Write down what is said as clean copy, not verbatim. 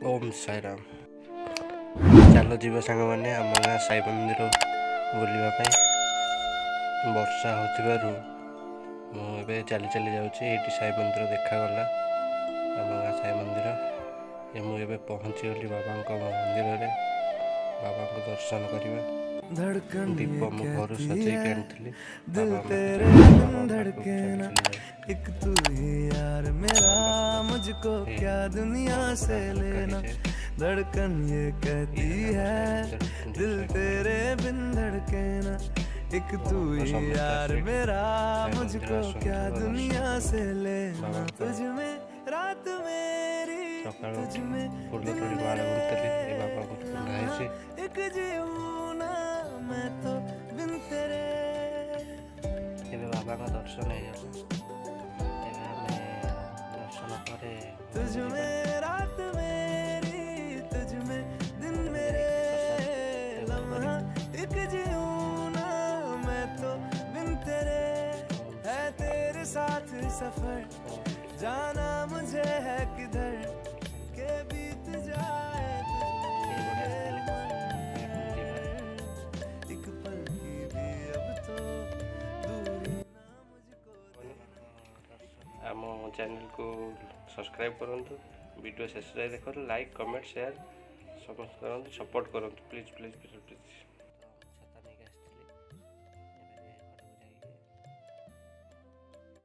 ओम साई राम। चलो जीव सांग मैंने आम गाँ साई मंदिर बुलवाई वर्षा हो मुझे चली चली जाऊँगी ये साई मंदिर देखागला आम गाँ साई मंदिर मुझे पहुँची गली बाबा मंदिर में बाबा को दर्शन करवा दीप मु घर सजैक आनी दिल तेरे बिन धड़के ना एक तू ही यार मेरा मुझको क्या दुनिया से लेना धड़कन ये कहती है दिल तेरे बिन धड़के ना एक तू ही यार मेरा मुझको क्या दुनिया से लेना तुझ में रात मेरी तुझ में दिन मेरा एक जीऊँ ना मैं तो बिन तेरे बाबा का दर्शन तुझ में रात मेरी तुझ में दिन मेरे लम्हा एक जीऊँ ना मैं तो बिन तेरे है तेरे साथ सफर जाना मुझे है किधर के बीत जाए एक पल की भी अब तो दूरी ना मुझको आम चैनल को सब्सक्राइब करूँ वीडियो शेष देखो लाइक कमेंट शेयर समस्त करूँ सपोर्ट करूँ प्लीज प्लीज प्लीज प्लीज।